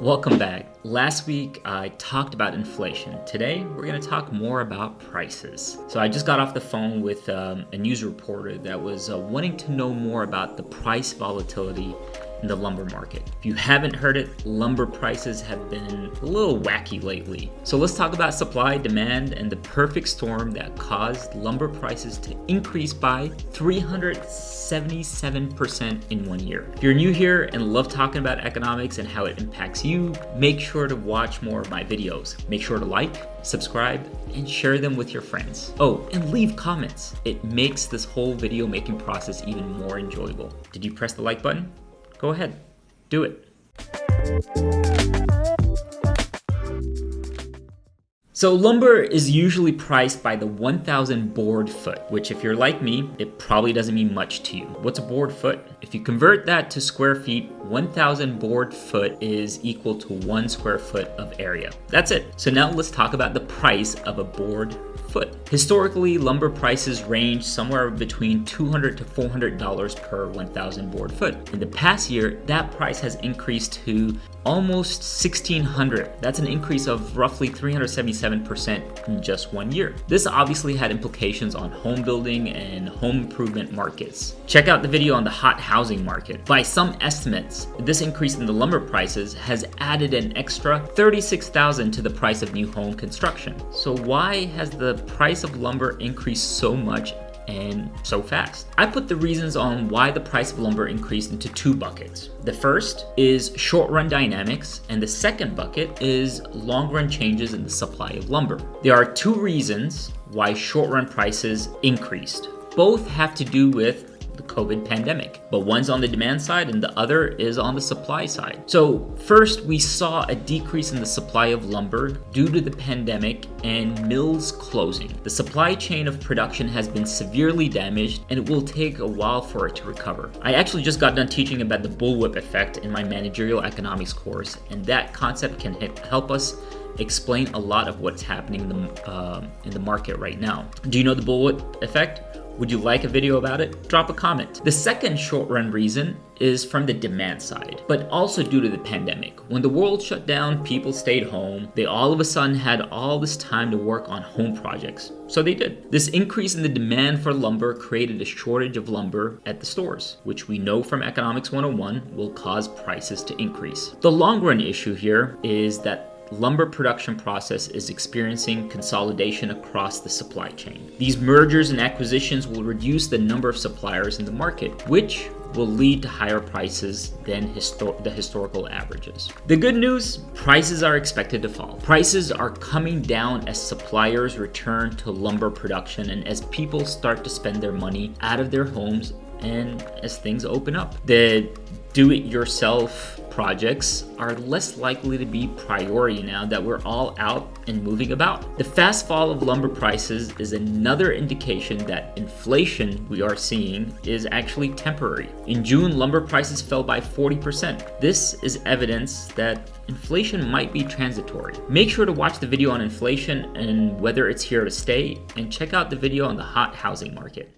Welcome back. Last week I talked about inflation. Today we're going to talk more about prices. So I just got off the phone with a news reporter that was wanting to know more about the price volatility in the lumber market. If you haven't heard it, lumber prices have been a little wacky lately. So let's talk about supply, demand, and the perfect storm that caused lumber prices to increase by 377% in 1 year. If you're new here and love talking about economics and how it impacts you, make sure to watch more of my videos. Make sure to like, subscribe, and share them with your friends. Oh, and leave comments. It makes this whole video making process even more enjoyable. Did you press the like button? Go ahead, do it. So lumber is usually priced by the 1,000 board foot, which if you're like me, it probably doesn't mean much to you. What's a board foot? If you convert that to square feet, 1,000 board foot is equal to 1 square foot of area. That's it. So now let's talk about the price of a board foot. Historically, lumber prices range somewhere between $200 to $400 per 1,000 board foot. In the past year, that price has increased to almost $1,600. That's an increase of roughly 377% in just 1 year. This obviously had implications on home building and home improvement markets. Check out the video on the hot housing market. By some estimates, this increase in the lumber prices has added an extra $36,000 to the price of new home construction. So why has the price of lumber increased so much and so fast? I put the reasons on why the price of lumber increased into two buckets. The first is short-run dynamics, and the second bucket is long-run changes in the supply of lumber. There are two reasons why short-run prices increased. Both have to do with the COVID pandemic, but one's on the demand side and the other is on the supply side. So first, we saw a decrease in the supply of lumber due to the pandemic and mills closing. The supply chain of production has been severely damaged and it will take a while for it to recover. I actually just got done teaching about the bullwhip effect in my managerial economics course, and that concept can help us explain a lot of what's happening in the market right now. Do you know the bullwhip effect? Would you like a video about it? Drop a comment. The second short-run reason is from the demand side, but also due to the pandemic. When the world shut down, people stayed home. They all of a sudden had all this time to work on home projects. So they did. This increase in the demand for lumber created a shortage of lumber at the stores, which we know from Economics 101 will cause prices to increase. The long-run issue here is that lumber production process is experiencing consolidation across the supply chain. These mergers and acquisitions will reduce the number of suppliers in the market, which will lead to higher prices than the historical averages. The good news, prices are expected to fall. Prices are coming down as suppliers return to lumber production and as people start to spend their money out of their homes and as things open up. The do-it-yourself projects are less likely to be priority now that we're all out and moving about. The fast fall of lumber prices is another indication that inflation we are seeing is actually temporary. In June, lumber prices fell by 40%. This is evidence that inflation might be transitory. Make sure to watch the video on inflation and whether it's here to stay, and check out the video on the hot housing market.